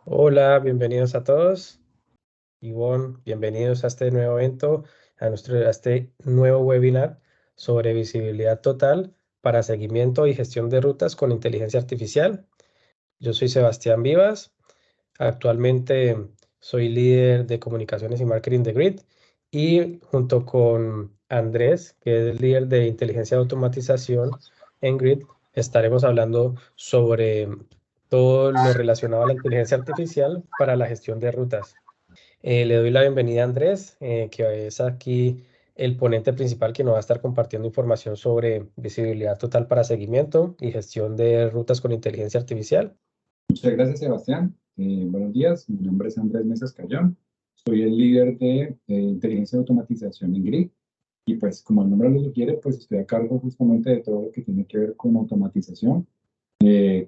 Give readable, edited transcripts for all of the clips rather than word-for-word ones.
Hola, bienvenidos a todos. Ivonne, bienvenidos a este nuevo evento, a este nuevo webinar sobre visibilidad total para seguimiento y gestión de rutas con inteligencia artificial. Yo soy Sebastián Vivas. Actualmente soy líder de comunicaciones y marketing de Grid y junto con Andrés, que es el líder de inteligencia de automatización en Grid, estaremos hablando sobre todo lo relacionado a la inteligencia artificial para la gestión de rutas. Le doy la bienvenida a Andrés, que es aquí el ponente principal que nos va a estar compartiendo información sobre visibilidad total para seguimiento y gestión de rutas con inteligencia artificial. Muchas gracias, Sebastián. Buenos días, mi nombre es Andrés Mesas Cayón. Soy el líder de inteligencia y automatización en GRID. Y pues, como el nombre lo sugiere, pues estoy a cargo justamente de todo lo que tiene que ver con automatización,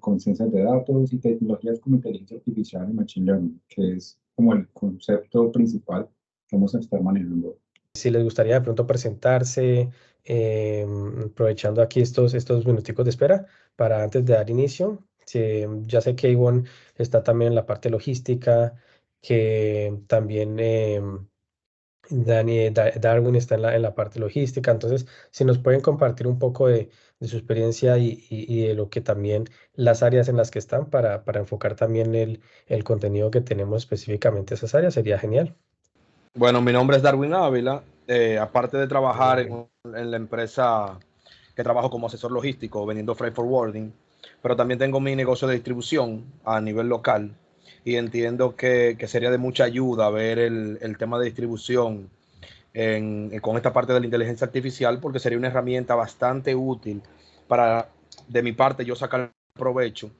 con ciencias de datos y tecnologías como inteligencia artificial y machine learning, que es como el concepto principal que vamos a estar manejando. Si les gustaría de pronto presentarse, aprovechando aquí estos minuticos de espera para antes de dar inicio. Ya sé que Ivonne está también en la parte logística, que también Darwin está en la parte logística. Entonces, si nos pueden compartir un poco de su experiencia y de lo que también las áreas en las que están para enfocar también el contenido que tenemos específicamente a esas áreas, sería genial. Bueno, mi nombre es Darwin Ávila. Aparte de trabajar en la empresa que trabajo como asesor logístico vendiendo freight forwarding, pero también tengo mi negocio de distribución a nivel local y entiendo que sería de mucha ayuda ver el tema de distribución con esta parte de la inteligencia artificial, porque sería una herramienta bastante útil para, de mi parte, yo sacar provecho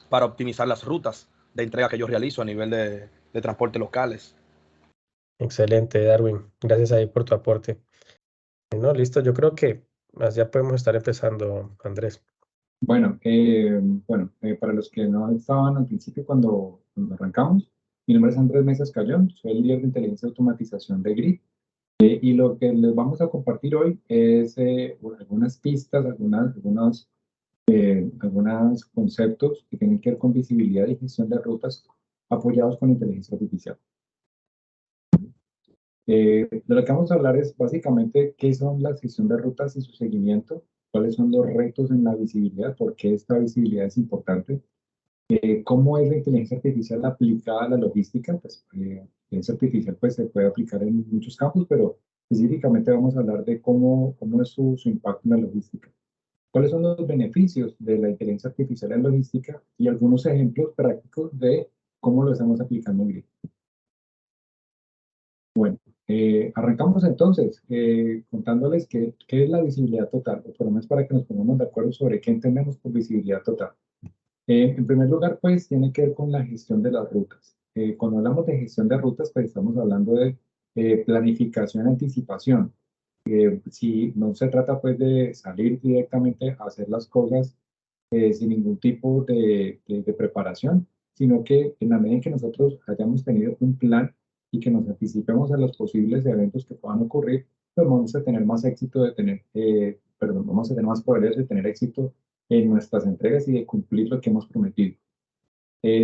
para optimizar las rutas de entrega que yo realizo a nivel de transporte locales. Excelente, Darwin. Gracias ahí por tu aporte. No, listo. Yo creo que ya podemos estar empezando, Andrés. Bueno, para los que no estaban al principio cuando arrancamos, mi nombre es Andrés Mesas Cayón, soy el líder de inteligencia y automatización de GRID. Y lo que les vamos a compartir hoy es algunas pistas, algunos conceptos que tienen que ver con visibilidad y gestión de rutas apoyados con inteligencia artificial. De lo que vamos a hablar es básicamente qué son la gestión de rutas y su seguimiento, cuáles son los retos en la visibilidad, por qué esta visibilidad es importante, cómo es la inteligencia artificial aplicada a la logística. Pues la inteligencia artificial pues, se puede aplicar en muchos campos, pero específicamente vamos a hablar de cómo es su impacto en la logística. ¿Cuáles son los beneficios de la inteligencia artificial en logística y algunos ejemplos prácticos de cómo lo estamos aplicando en GRID? Bueno, arrancamos entonces contándoles qué es la visibilidad total, o por lo menos para que nos pongamos de acuerdo sobre qué entendemos por visibilidad total. En primer lugar, pues tiene que ver con la gestión de las rutas. Cuando hablamos de gestión de rutas, pues estamos hablando de planificación, anticipación. Si no se trata pues de salir directamente a hacer las cosas sin ningún tipo de preparación, sino que en la medida en que nosotros hayamos tenido un plan y que nos anticipemos a los posibles eventos que puedan ocurrir, pues vamos a tener más éxito vamos a tener más probabilidades de tener éxito en nuestras entregas y de cumplir lo que hemos prometido.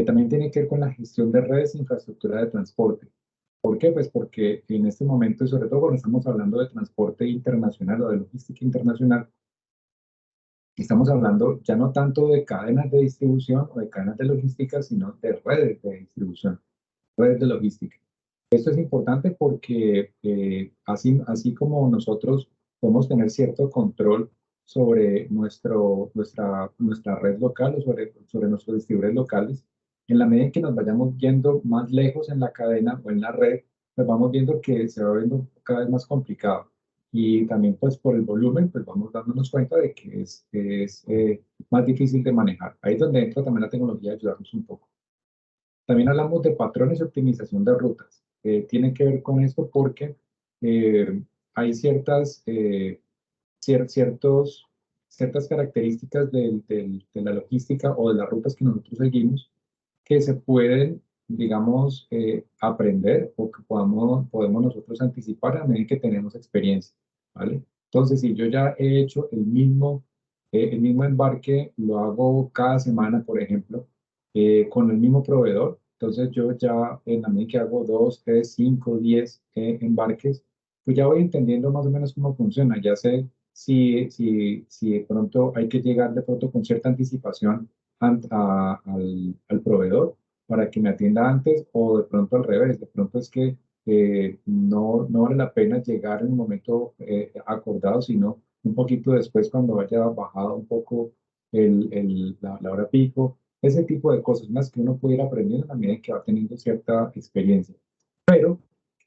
También tiene que ver con la gestión de redes e infraestructura de transporte. ¿Por qué? Pues porque en este momento, y sobre todo cuando estamos hablando de transporte internacional o de logística internacional, estamos hablando ya no tanto de cadenas de distribución o de cadenas de logística, sino de redes de distribución, redes de logística. Esto es importante porque así como nosotros podemos tener cierto control sobre nuestra red local o sobre nuestros distribuidores locales, en la medida en que nos vayamos yendo más lejos en la cadena o en la red, pues vamos viendo que se va viendo cada vez más complicado. Y también pues por el volumen, pues vamos dándonos cuenta de que es más difícil de manejar. Ahí es donde entra también la tecnología de ayudarnos un poco. También hablamos de patrones de optimización de rutas. Tiene que ver con esto porque hay ciertas características de la logística o de las rutas que nosotros seguimos que se pueden, digamos, aprender o que podemos nosotros anticipar a medida que tenemos experiencia, ¿vale? Entonces, si yo ya he hecho el mismo embarque, lo hago cada semana, por ejemplo, con el mismo proveedor, Entonces yo ya en la medida que hago 2, 3, 5, 10 embarques, pues ya voy entendiendo más o menos cómo funciona. Ya sé si de pronto hay que llegar de pronto con cierta anticipación al proveedor para que me atienda antes o de pronto al revés. De pronto es que no vale la pena llegar en un momento acordado, sino un poquito después cuando haya bajado un poco la hora pico, ese tipo de cosas más que uno puede ir aprendiendo a medida que va teniendo cierta experiencia. Pero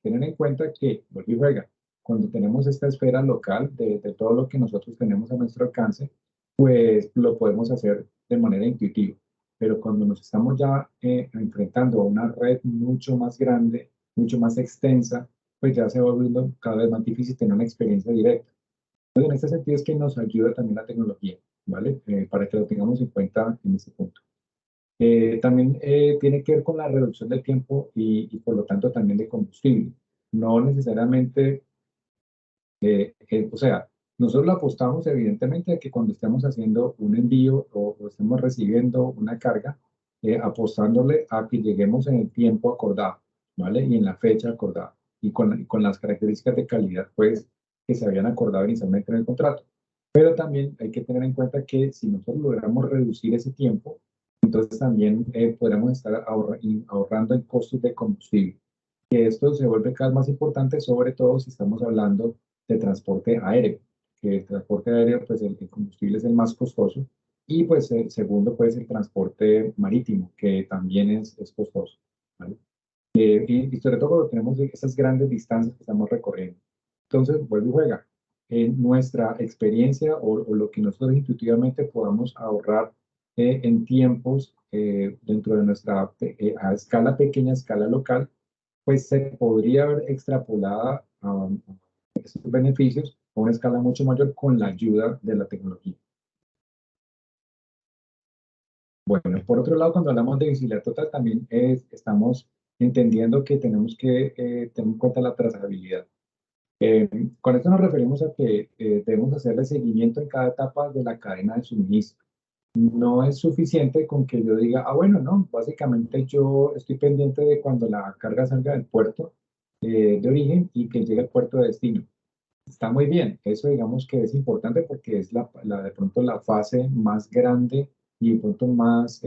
tener en cuenta que, vuelve y juega, cuando tenemos esta esfera local de todo lo que nosotros tenemos a nuestro alcance, pues lo podemos hacer de manera intuitiva. Pero cuando nos estamos ya enfrentando a una red mucho más grande, mucho más extensa, pues ya se va volviendo cada vez más difícil tener una experiencia directa. Entonces, en este sentido es que nos ayuda también la tecnología, ¿vale? Para que lo tengamos en cuenta en este punto. También tiene que ver con la reducción del tiempo y por lo tanto también de combustible. No necesariamente, o sea, nosotros lo apostamos evidentemente a que cuando estemos haciendo un envío o estemos recibiendo una carga, apostándole a que lleguemos en el tiempo acordado, ¿vale? Y en la fecha acordada y con las características de calidad, pues, que se habían acordado inicialmente en el contrato. Pero también hay que tener en cuenta que si nosotros logramos reducir ese tiempo, entonces también podremos estar ahorrando en costos de combustible. Que esto se vuelve cada vez más importante, sobre todo si estamos hablando de transporte aéreo, que el transporte aéreo, pues el combustible es el más costoso, y pues el segundo, pues el transporte marítimo, que también es costoso, ¿vale? Y sobre todo cuando tenemos esas grandes distancias que estamos recorriendo. Entonces, vuelve y juega. En nuestra experiencia o lo que nosotros intuitivamente podamos ahorrar en tiempos dentro de nuestra a escala pequeña, escala local, pues se podría ver extrapolada a esos beneficios a una escala mucho mayor con la ayuda de la tecnología. Bueno, por otro lado, cuando hablamos de visibilidad total, también estamos entendiendo que tenemos que tener en cuenta la trazabilidad. Con esto nos referimos a que debemos hacerle seguimiento en cada etapa de la cadena de suministro. No es suficiente con que yo diga, ah, bueno, no, básicamente yo estoy pendiente de cuando la carga salga del puerto de origen y que llegue al puerto de destino. Está muy bien, eso digamos que es importante porque es de pronto la fase más grande y de pronto más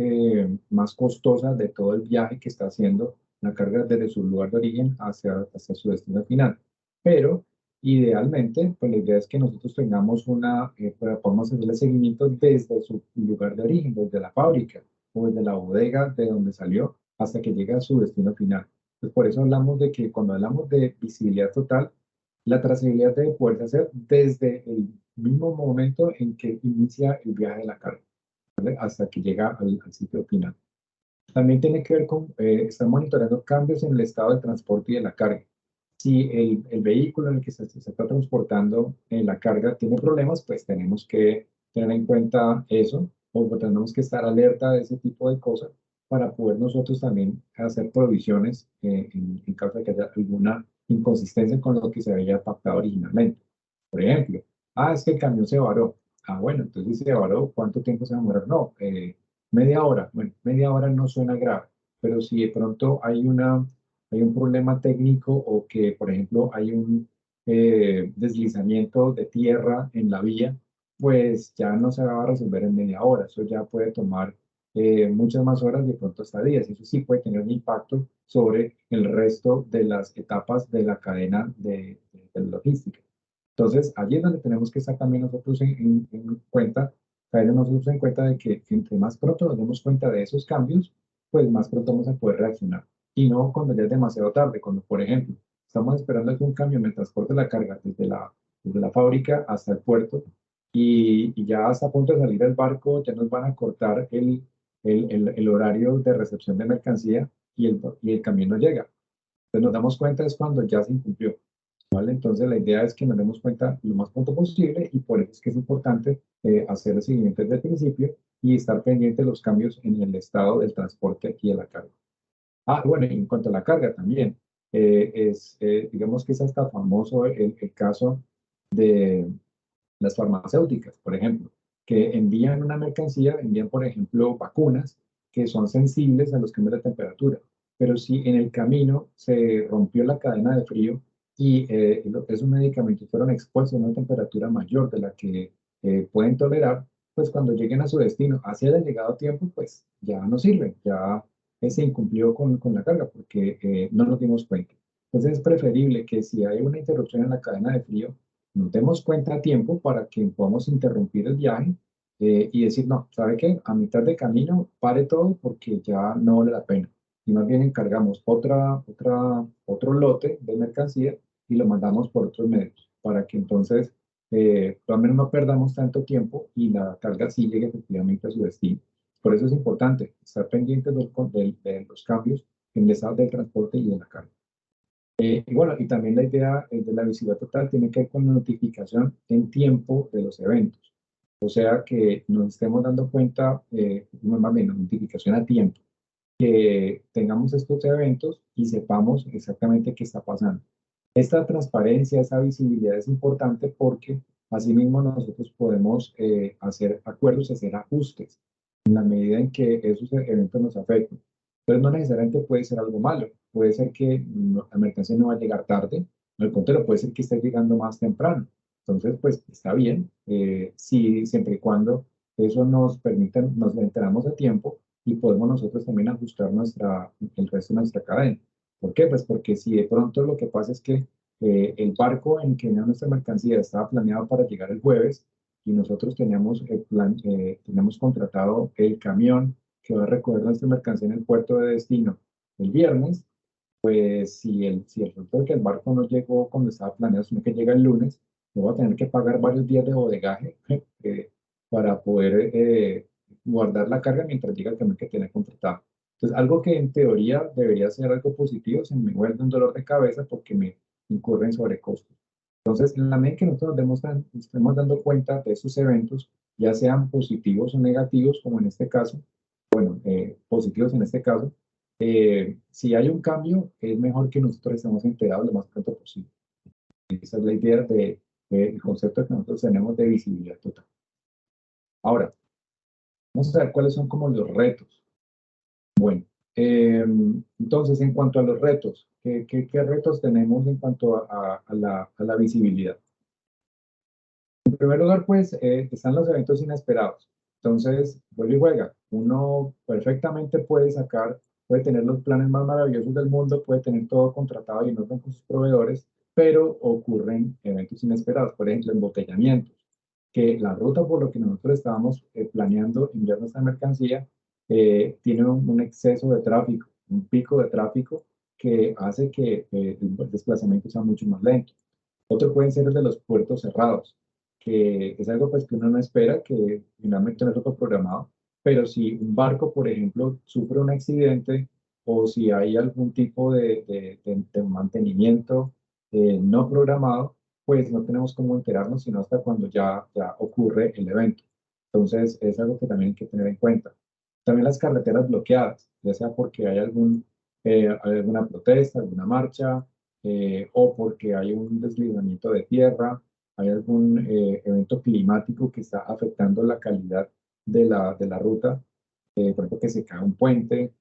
costosa de todo el viaje que está haciendo la carga desde su lugar de origen hacia su destino final. Pero idealmente, pues la idea es que nosotros tengamos podamos hacerle seguimiento desde su lugar de origen, desde la fábrica o desde la bodega de donde salió hasta que llegue a su destino final. Pues por eso hablamos de que cuando hablamos de visibilidad total, la trazabilidad debe poderse hacer desde el mismo momento en que inicia el viaje de la carga, ¿vale? Hasta que llega al sitio final. También tiene que ver con estar monitoreando cambios en el estado de transporte y de la carga. Si el vehículo en el que se está transportando la carga tiene problemas, pues tenemos que tener en cuenta eso, o tenemos que estar alerta de ese tipo de cosas para poder nosotros también hacer provisiones en caso de que haya alguna inconsistencia con lo que se había pactado originalmente. Por ejemplo, es que el camión se varó. Bueno, entonces si se varó, ¿cuánto tiempo se va a demorar? No, media hora. Bueno, media hora no suena grave, pero si de pronto hay un problema técnico o que, por ejemplo, hay un deslizamiento de tierra en la vía, pues ya no se va a resolver en media hora. Eso ya puede tomar muchas más horas, de pronto hasta días. Eso sí puede tener un impacto sobre el resto de las etapas de la cadena de logística. Entonces, allí es donde tenemos que estar también nosotros en cuenta, caer nosotros en cuenta de que entre más pronto nos demos cuenta de esos cambios, pues más pronto vamos a poder reaccionar. Y no cuando ya es demasiado tarde, cuando, por ejemplo, estamos esperando que un camión me transporte la carga desde la fábrica hasta el puerto y ya está a punto de salir el barco, ya nos van a cortar el horario de recepción de mercancía y el camión no llega. Entonces nos damos cuenta es cuando ya se incumplió, ¿vale? Entonces la idea es que nos demos cuenta lo más pronto posible y por eso es que es importante hacer el seguimiento desde el principio y estar pendiente de los cambios en el estado del transporte y de la carga. Bueno, y en cuanto a la carga también, digamos que es hasta famoso el caso de las farmacéuticas, por ejemplo, que envían una mercancía, envían, por ejemplo, vacunas que son sensibles a los cambios de temperatura. pero si en el camino se rompió la cadena de frío y esos medicamentos fueron expuestos a una temperatura mayor de la que pueden tolerar, pues cuando lleguen a su destino, hacia el llegado a tiempo, pues ya no sirven, ya se incumplió con la carga porque no nos dimos cuenta. Entonces es preferible que si hay una interrupción en la cadena de frío, nos demos cuenta a tiempo para que podamos interrumpir el viaje y decir, no, ¿sabe qué? A mitad de camino pare todo porque ya no vale la pena. Y más bien encargamos otro lote de mercancía y lo mandamos por otros medios para que entonces al menos no perdamos tanto tiempo y la carga sí llegue efectivamente a su destino. Por eso es importante estar pendientes de los cambios en el estado del transporte y de la carga. Y bueno, y también la idea de la visibilidad total tiene que ver con la notificación en tiempo de los eventos. O sea, que nos estemos dando cuenta, más bien, notificación a tiempo, que tengamos estos eventos y sepamos exactamente qué está pasando. Esta transparencia, esa visibilidad es importante porque asimismo nosotros podemos hacer acuerdos, hacer ajustes en la medida en que esos eventos nos afecten. Entonces no necesariamente puede ser algo malo, puede ser que la mercancía no va a llegar tarde, al contrario, puede ser que esté llegando más temprano. Entonces, pues está bien, sí, siempre y cuando eso nos permita, nos enteramos a tiempo y podemos nosotros también ajustar el resto de nuestra cadena. ¿Por qué? Pues porque si de pronto lo que pasa es que el barco en que venía nuestra mercancía estaba planeado para llegar el jueves y nosotros teníamos contratado el camión que va a recoger nuestra mercancía en el puerto de destino el viernes, pues si el resultado de que el barco no llegó cuando estaba planeado, sino que llega el lunes, yo voy a tener que pagar varios días de bodegaje para poder guardar la carga mientras llega el camión que tiene contratado. Entonces, algo que en teoría debería ser algo positivo, se me vuelve un dolor de cabeza porque me incurren sobrecostos. Entonces, en la medida que nosotros nos estemos dando cuenta de esos eventos, ya sean positivos o negativos, como en este caso, bueno, positivos en este caso, si hay un cambio, es mejor que nosotros estemos enterados lo más pronto posible. Esa es la idea del concepto que nosotros tenemos de visibilidad total. Ahora, vamos a ver cuáles son como los retos. Bueno, entonces, en cuanto a los retos, ¿qué retos tenemos en cuanto a la visibilidad? En primer lugar, pues, están los eventos inesperados. Entonces, vuelve y juega. Uno perfectamente puede tener los planes más maravillosos del mundo, puede tener todo contratado y en orden con sus proveedores, pero ocurren eventos inesperados, por ejemplo, embotellamientos, que la ruta por lo que nosotros estábamos planeando enviar nuestra mercancía tiene un exceso de tráfico, un pico de tráfico que hace que el desplazamiento sea mucho más lento. Otro pueden ser el de los puertos cerrados, que es algo pues que uno no espera, que finalmente no es lo programado, pero si un barco, por ejemplo, sufre un accidente o si hay algún tipo de mantenimiento no programado, pues no tenemos cómo enterarnos sino hasta cuando ya ocurre el evento. Entonces es algo que también hay que tener en cuenta. También las carreteras bloqueadas, ya sea porque hay alguna protesta, alguna marcha, o porque hay un deslizamiento de tierra, hay algún evento climático que está afectando la calidad de la ruta, por ejemplo, que se cae un puente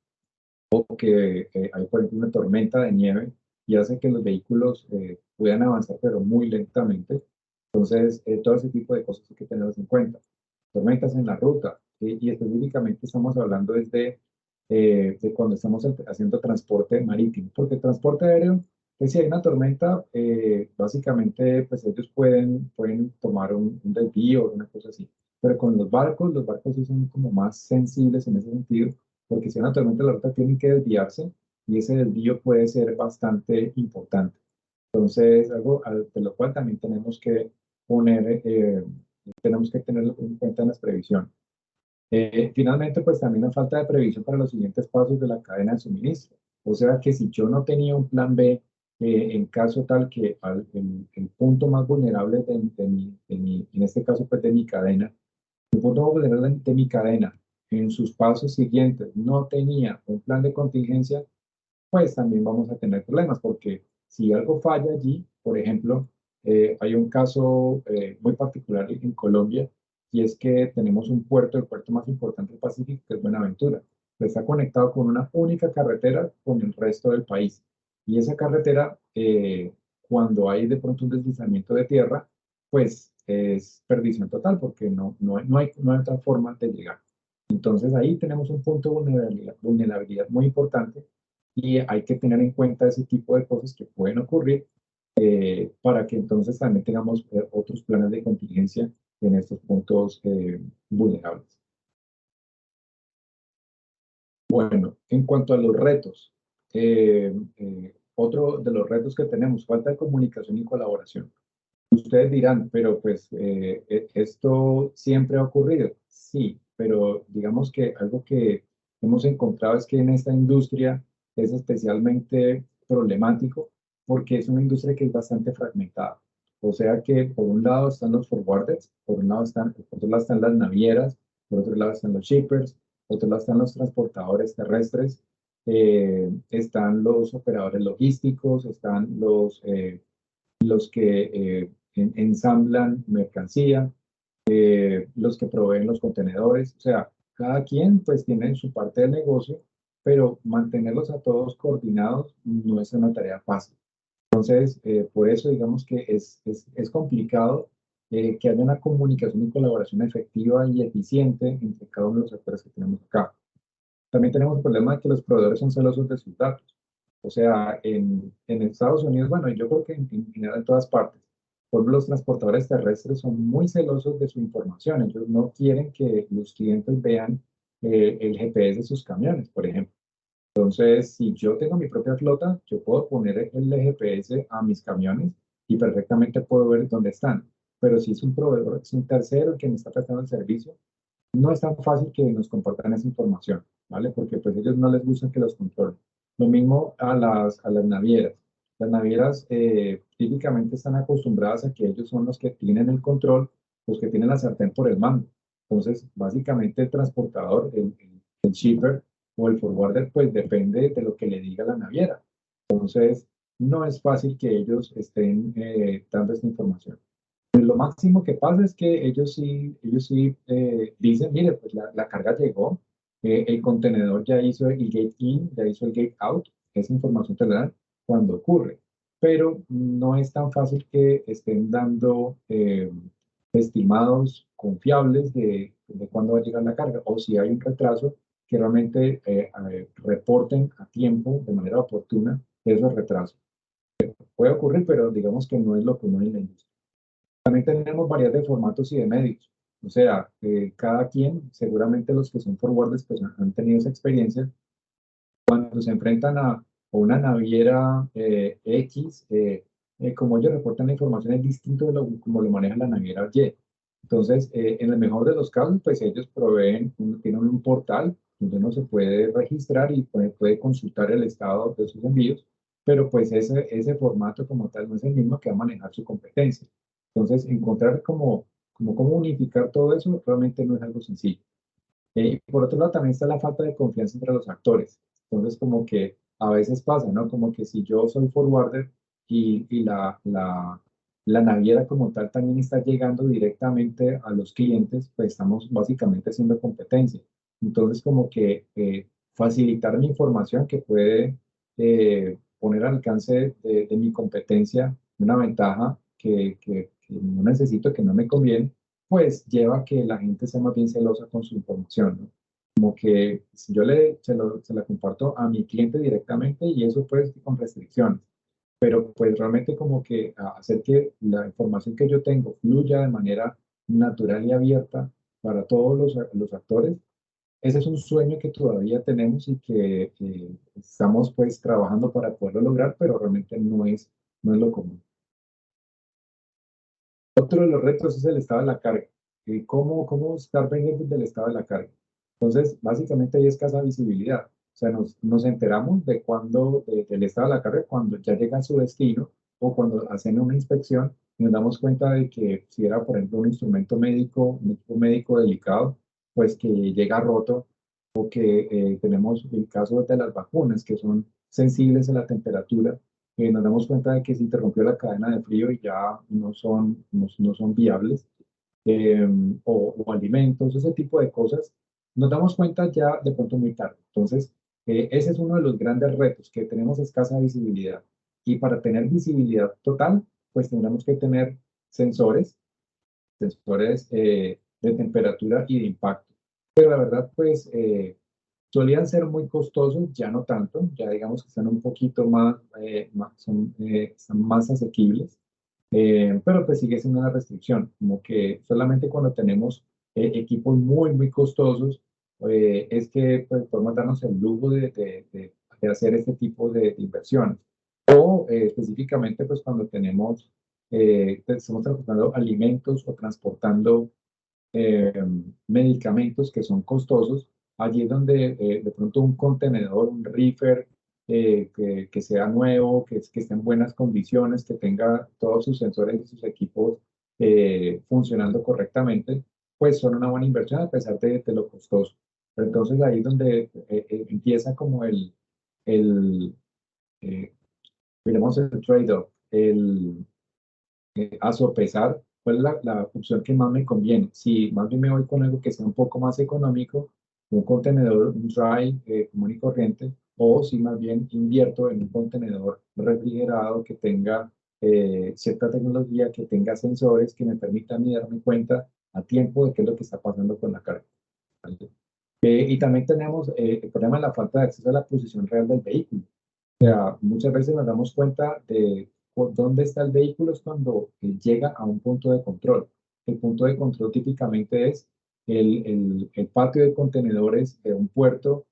o que hay, por ejemplo, una tormenta de nieve y hace que los vehículos puedan avanzar, pero muy lentamente. Entonces, todo ese tipo de cosas hay que tenerlas en cuenta. Tormentas en la ruta, y específicamente estamos hablando desde de cuando estamos haciendo transporte marítimo, porque transporte aéreo, pues si hay una tormenta, básicamente pues ellos pueden tomar un desvío o una cosa así, pero con los barcos sí son como más sensibles en ese sentido, porque si hay una tormenta en la ruta tienen que desviarse y ese desvío puede ser bastante importante. Entonces, algo de lo cual también tenemos que tenerlo en cuenta en las previsiones. Finalmente, pues también la falta de previsión para los siguientes pasos de la cadena de suministro. O sea que si yo no tenía un plan B, en caso tal que el punto más vulnerable en este caso pues de mi cadena, el punto más vulnerable de mi cadena en sus pasos siguientes no tenía un plan de contingencia, pues también vamos a tener problemas, porque si algo falla allí, por ejemplo, hay un caso muy particular en Colombia, y es que tenemos un puerto, el puerto más importante del Pacífico, que es Buenaventura. pero está conectado con una única carretera con el resto del país. Y esa carretera, cuando hay de pronto un deslizamiento de tierra, pues es perdición total porque no hay otra forma de llegar. Entonces ahí tenemos un punto de vulnerabilidad muy importante y hay que tener en cuenta ese tipo de cosas que pueden ocurrir para que entonces también tengamos otros planes de contingencia en estos puntos vulnerables. Bueno, en cuanto a los retos, otro de los retos que tenemos, falta de comunicación y colaboración. Ustedes dirán, pero pues esto siempre ha ocurrido. Sí, pero digamos que algo que hemos encontrado es que en esta industria es especialmente problemático porque es una industria que es bastante fragmentada. O sea que por un lado están los forwarders, por otro lado están las navieras, por otro lado están los shippers, por otro lado están los transportadores terrestres, están los operadores logísticos, están los que ensamblan mercancía, los que proveen los contenedores, o sea, cada quien pues tiene su parte del negocio, pero mantenerlos a todos coordinados no es una tarea fácil. Entonces, por eso digamos que es complicado que haya una comunicación y colaboración efectiva y eficiente entre cada uno de los actores que tenemos acá. También tenemos el problema de que los proveedores son celosos de sus datos. O sea, en Estados Unidos, bueno, yo creo que en general en todas partes, por ejemplo, los transportadores terrestres son muy celosos de su información. Ellos no quieren que los clientes vean el GPS de sus camiones, por ejemplo. Entonces, si yo tengo mi propia flota, yo puedo poner el GPS a mis camiones y perfectamente puedo ver dónde están. Pero si es un proveedor, es un tercero que me está prestando el servicio, no es tan fácil que nos compartan esa información, ¿vale? Porque pues a ellos no les gusta que los controlen. Lo mismo a las navieras. Las navieras típicamente están acostumbradas a que ellos son los que tienen el control, los que tienen la sartén por el mango. Entonces, básicamente el transportador, el shipper o el forwarder, pues depende de lo que le diga la naviera. Entonces, no es fácil que ellos estén dando esta información. Lo máximo que pasa es que ellos sí dicen, mire, pues la carga llegó, el contenedor ya hizo el gate in, ya hizo el gate out, esa información te la dan cuando ocurre, pero no es tan fácil que estén dando estimados confiables de cuándo va a llegar la carga, o si hay un retraso, que realmente reporten a tiempo, de manera oportuna, esos retrasos. Puede ocurrir, pero digamos que no es lo común en la industria. También tenemos variedad de formatos y de medios. O sea, cada quien, seguramente los que son forwarders, pues han tenido esa experiencia. Cuando se enfrentan a una naviera X, como ellos reportan la información es distinto de como lo maneja la naviera Y. Entonces, en el mejor de los casos, pues ellos tienen un portal donde uno se puede registrar y puede consultar el estado de sus envíos, pero pues ese formato como tal no es el mismo que va a manejar su competencia. Entonces, encontrar cómo unificar todo eso realmente no es algo sencillo. Y por otro lado, también está la falta de confianza entre los actores. Entonces, como que a veces pasa, ¿no? Como que si yo soy forwarder y la naviera como tal también está llegando directamente a los clientes, pues estamos básicamente haciendo competencia. Entonces, como que facilitar mi información que puede poner al alcance de mi competencia una ventaja que no necesito, que no me conviene, pues lleva a que la gente sea más bien celosa con su información, ¿no? Como que si yo se la comparto a mi cliente directamente y eso pues con restricciones, pero pues realmente como que hacer que la información que yo tengo fluya de manera natural y abierta para todos los actores, ese es un sueño que todavía tenemos y que estamos pues trabajando para poderlo lograr, pero realmente no es lo común. Otro de los retos es el estado de la carga. ¿Cómo estar pendientes del estado de la carga? Entonces, básicamente hay escasa visibilidad. O sea, nos enteramos de del estado de la carga cuando ya llega a su destino o cuando hacen una inspección y nos damos cuenta de que si era, por ejemplo, un instrumento médico, un equipo médico delicado, pues que llega roto o que tenemos el caso de las vacunas que son sensibles a la temperatura, nos damos cuenta de que se interrumpió la cadena de frío y ya no son viables, o alimentos, ese tipo de cosas, nos damos cuenta ya de pronto muy tarde. Entonces, ese es uno de los grandes retos, que tenemos escasa visibilidad. Y para tener visibilidad total, pues tendremos que tener sensores, de temperatura y de impacto. Pero la verdad, pues solían ser muy costosos, ya no tanto, ya digamos que están un poquito están más asequibles, pero pues sigue siendo una restricción, como que solamente cuando tenemos equipos muy, muy costosos, es que pues, podemos darnos el lujo de hacer este tipo de inversiones. O específicamente pues cuando estamos transportando alimentos o transportando eh, medicamentos que son costosos, allí es donde de pronto un contenedor, un reefer, que sea nuevo, que esté en buenas condiciones, que tenga todos sus sensores y sus equipos funcionando correctamente, pues son una buena inversión a pesar de lo costoso. Pero entonces ahí es donde empieza como el eh, digamos, el trade-off, a sopesar cuál es la opción que más me conviene. Si más bien me voy con algo que sea un poco más económico, un contenedor, un dry común y corriente, o si más bien invierto en un contenedor refrigerado que tenga cierta tecnología, que tenga sensores que me permitan darme cuenta a tiempo de qué es lo que está pasando con la carga. ¿Vale? Y también tenemos el problema de la falta de acceso a la posición real del vehículo. O sea, muchas veces nos damos cuenta de dónde está el vehículo es cuando llega a un punto de control. El punto de control típicamente es el patio de contenedores de un puerto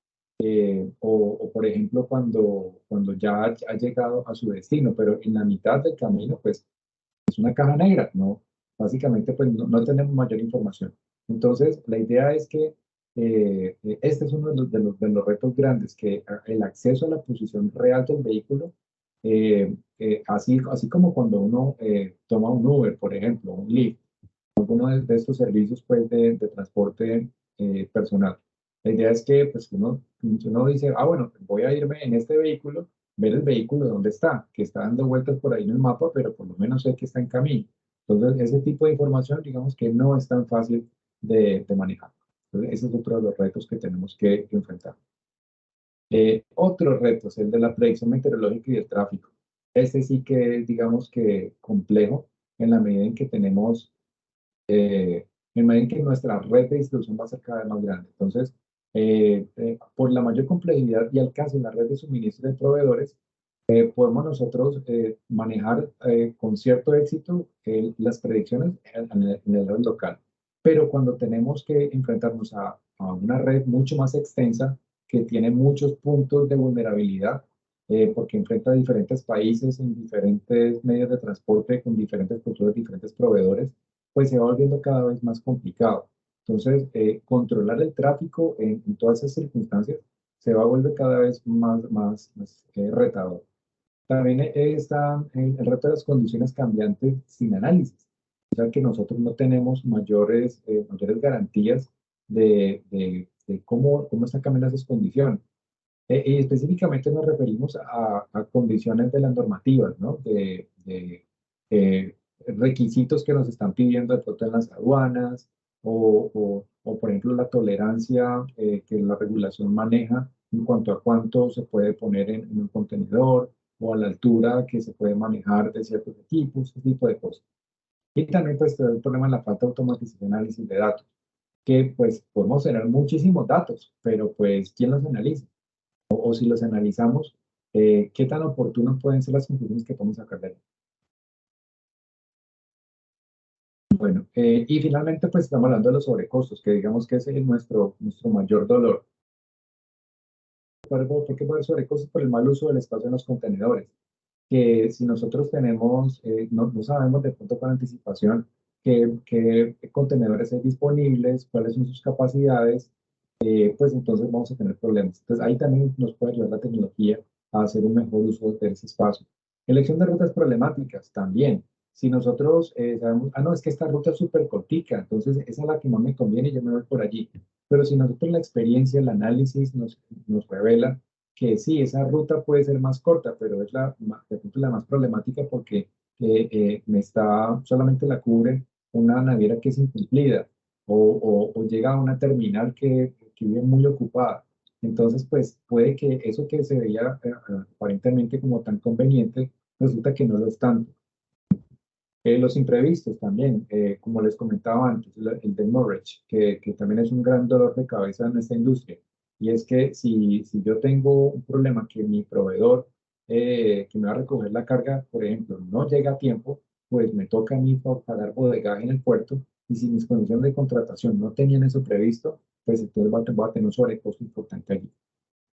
o, por ejemplo, cuando ya ha llegado a su destino, pero en la mitad del camino, pues es una caja negra, ¿no? Básicamente, pues no tenemos mayor información. Entonces, la idea es que este es uno de los retos grandes, que el acceso a la posición real del vehículo, así como cuando uno toma un Uber, por ejemplo, un Lyft, uno de estos servicios pues, de transporte personal. La idea es que pues, uno dice, bueno, voy a irme en este vehículo, ver el vehículo dónde está, que está dando vueltas por ahí en el mapa, pero por lo menos sé que está en camino. Entonces, ese tipo de información, digamos que no es tan fácil de manejar. Entonces, ese es otro de los retos que tenemos que enfrentar. Otro reto es el de la predicción meteorológica y del tráfico. Este sí que es, digamos que, complejo en la medida en que tenemos en medida en que nuestra red de distribución va a ser cada vez más grande. Entonces, por la mayor complejidad y alcance de la red de suministro de proveedores, podemos nosotros manejar con cierto éxito las predicciones en el red local. Pero cuando tenemos que enfrentarnos a una red mucho más extensa, que tiene muchos puntos de vulnerabilidad, porque enfrenta a diferentes países en diferentes medios de transporte, con diferentes culturas, diferentes proveedores, pues se va volviendo cada vez más complicado. Entonces, controlar el tráfico en todas esas circunstancias se va a volver cada vez más retador. También está el reto de las condiciones cambiantes sin análisis. O sea que nosotros no tenemos mayores garantías de cómo están cambiando esas condiciones. Y específicamente nos referimos a condiciones de las normativas, ¿no? Eh, requisitos que nos están pidiendo de pronto en las aduanas por ejemplo, la tolerancia que la regulación maneja en cuanto a cuánto se puede poner en un contenedor o a la altura que se puede manejar de ciertos equipos, ese tipo de cosas. Y también pues el problema de la falta de automatización y análisis de datos, que pues podemos tener muchísimos datos, pero pues ¿quién los analiza? O si los analizamos, ¿qué tan oportunas pueden ser las conclusiones que podemos sacar de ahí? Bueno, y finalmente, pues estamos hablando de los sobrecostos, que digamos que ese es nuestro mayor dolor. ¿Por qué puede haber sobrecostos? Por el mal uso del espacio en los contenedores. Que si nosotros no sabemos de pronto con anticipación qué contenedores hay disponibles, cuáles son sus capacidades, pues entonces vamos a tener problemas. Entonces ahí también nos puede ayudar la tecnología a hacer un mejor uso de ese espacio. Elección de rutas problemáticas también. Si nosotros sabemos, no, es que esta ruta es súper cortica, entonces esa es la que más me conviene y yo me voy por allí. Pero si nosotros la experiencia, el análisis nos revela que sí, esa ruta puede ser más corta, pero es de pronto la más problemática porque solamente la cubre una naviera que es incumplida o llega a una terminal que vive muy ocupada. Entonces, pues puede que eso que se veía aparentemente como tan conveniente, resulta que no lo es tanto. Los imprevistos también, como les comentaba antes, el demurrage, que también es un gran dolor de cabeza en esta industria. Y es que si yo tengo un problema que mi proveedor que me va a recoger la carga, por ejemplo, no llega a tiempo, pues me toca a mí pagar bodegaje en el puerto. Y si mis condiciones de contratación no tenían eso previsto, pues entonces voy a tener un sobrecosto importante allí.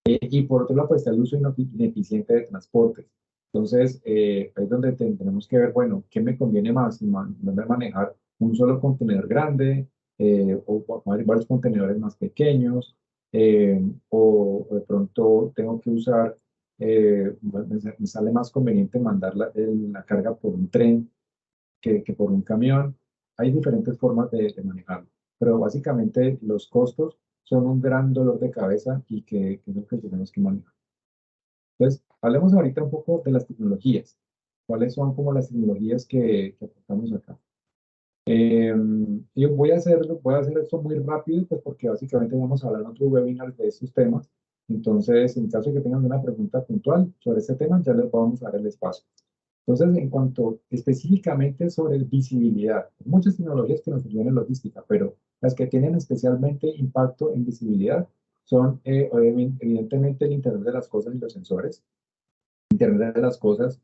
Y por otro lado, pues está el uso ineficiente de transportes. Entonces, ahí es donde tenemos que ver, bueno, ¿qué me conviene más? Si manejar un solo contenedor grande o varios contenedores más pequeños, o de pronto tengo que usar, me sale más conveniente mandar la carga por un tren que por un camión. Hay diferentes formas de manejarlo, pero básicamente los costos son un gran dolor de cabeza y que es lo que tenemos que manejar. Entonces, hablemos ahorita un poco de las tecnologías. ¿Cuáles son como las tecnologías que aportamos acá? Yo voy a hacer esto muy rápido, pues porque básicamente vamos a hablar en otro webinar de estos temas. Entonces, en caso de que tengan una pregunta puntual sobre este tema, ya les vamos a dar el espacio. Entonces, en cuanto específicamente sobre visibilidad, hay muchas tecnologías que nos ayudan en logística, pero las que tienen especialmente impacto en visibilidad son evidentemente el Internet de las cosas y los sensores. Internet de las cosas,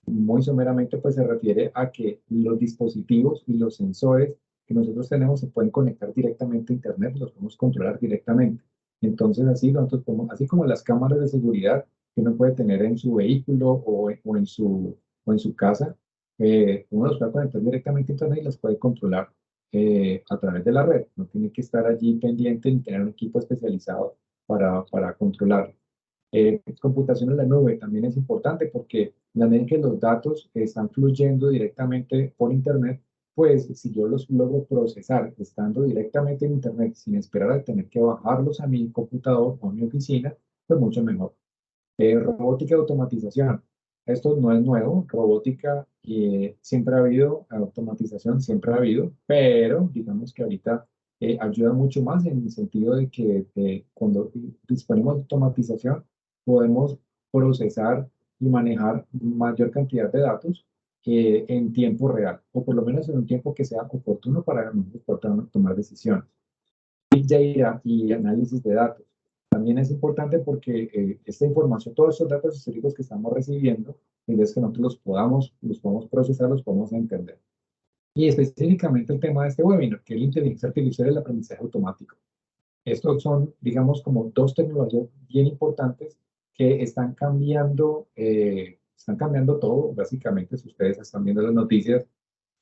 muy someramente, pues se refiere a que los dispositivos y los sensores que nosotros tenemos se pueden conectar directamente a Internet, los podemos controlar directamente. Entonces, así, nosotros así como las cámaras de seguridad que uno puede tener en su vehículo o en su casa, uno los puede conectar directamente a Internet y las puede controlar a través de la red. No tiene que estar allí pendiente ni tener un equipo especializado para controlarlo. Computación en la nube también es importante porque en la medida en que los datos están fluyendo directamente por Internet, pues si yo los logro procesar estando directamente en Internet sin esperar a tener que bajarlos a mi computador o a mi oficina, pues mucho mejor. Robótica y automatización. Esto no es nuevo, robótica siempre ha habido, automatización siempre ha habido, pero digamos que ahorita ayuda mucho más en el sentido de que cuando disponemos de automatización podemos procesar y manejar mayor cantidad de datos en tiempo real, o por lo menos en un tiempo que sea oportuno para nosotros poder tomar decisiones. Big Data y análisis de datos. También es importante porque esta información, todos esos datos históricos que estamos recibiendo, la idea es que nosotros los podamos procesar, los podamos entender. Y específicamente el tema de este webinar, que es la inteligencia artificial y el aprendizaje automático. Estos son, digamos, como dos tecnologías bien importantes que están cambiando todo. Básicamente, si ustedes están viendo las noticias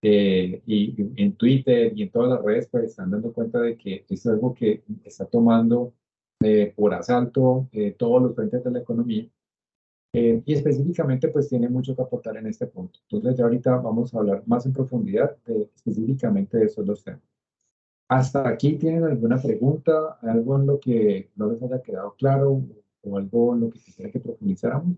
y en Twitter y en todas las redes, pues están dando cuenta de que esto es algo que está tomando por asalto todos los frentes de la economía. Y específicamente, pues tiene mucho que aportar en este punto. Entonces, ya ahorita vamos a hablar más en profundidad específicamente de esos dos temas. ¿Hasta aquí tienen alguna pregunta? ¿Algo en lo que no les haya quedado claro o algo en lo que quisiera que profundizáramos?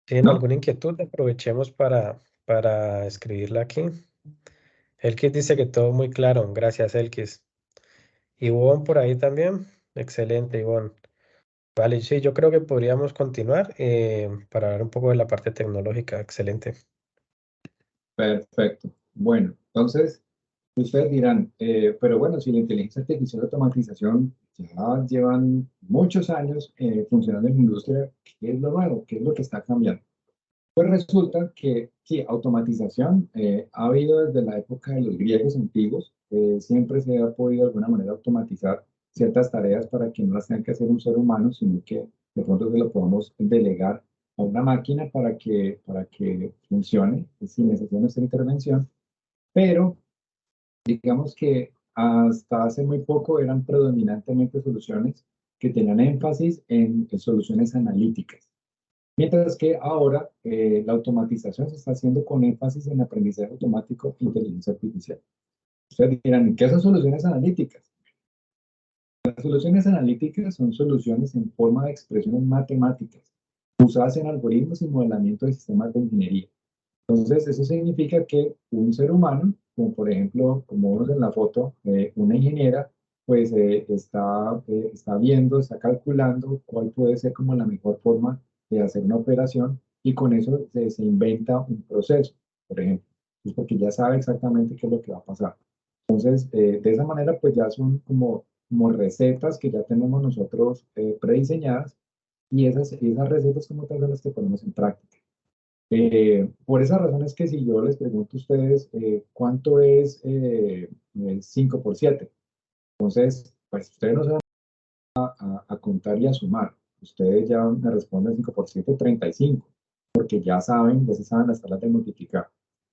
¿Tienen ¿No? alguna inquietud? Aprovechemos para escribirla aquí. Elkis dice que todo muy claro. Gracias, Elkis. Ivonne por ahí también. Excelente, Ivonne. Vale, sí, yo creo que podríamos continuar para hablar un poco de la parte tecnológica. Excelente. Perfecto. Bueno, entonces, ustedes dirán, pero bueno, si la inteligencia artificial y la automatización ya llevan muchos años funcionando en la industria, ¿qué es lo nuevo? ¿Qué es lo que está cambiando? Pues resulta que sí, automatización ha habido desde la época de los griegos antiguos. Siempre se ha podido de alguna manera automatizar ciertas tareas para que no las tenga que hacer un ser humano, sino que de pronto se lo podamos delegar a una máquina para que funcione sin necesidad de nuestra intervención. Pero digamos que hasta hace muy poco eran predominantemente soluciones que tenían énfasis en soluciones analíticas. Mientras que ahora la automatización se está haciendo con énfasis en aprendizaje automático e inteligencia artificial. Ustedes dirán, ¿qué son soluciones analíticas? Las soluciones analíticas son soluciones en forma de expresiones matemáticas usadas en algoritmos y modelamiento de sistemas de ingeniería. Entonces, eso significa que un ser humano, como por ejemplo, como vemos en la foto, una ingeniera, pues está viendo, está calculando cuál puede ser como la mejor forma de hacer una operación y con eso se inventa un proceso, por ejemplo. Es porque ya sabe exactamente qué es lo que va a pasar. Entonces, de esa manera, pues ya son como recetas que ya tenemos nosotros prediseñadas y esas recetas como tal son las que ponemos en práctica. Por esa razón es que si yo les pregunto a ustedes cuánto es 5 por 7, entonces, pues ustedes no se van a contar y a sumar. Ustedes ya me responden 5 por 7, 35, porque ya se saben las tablas de multiplicar.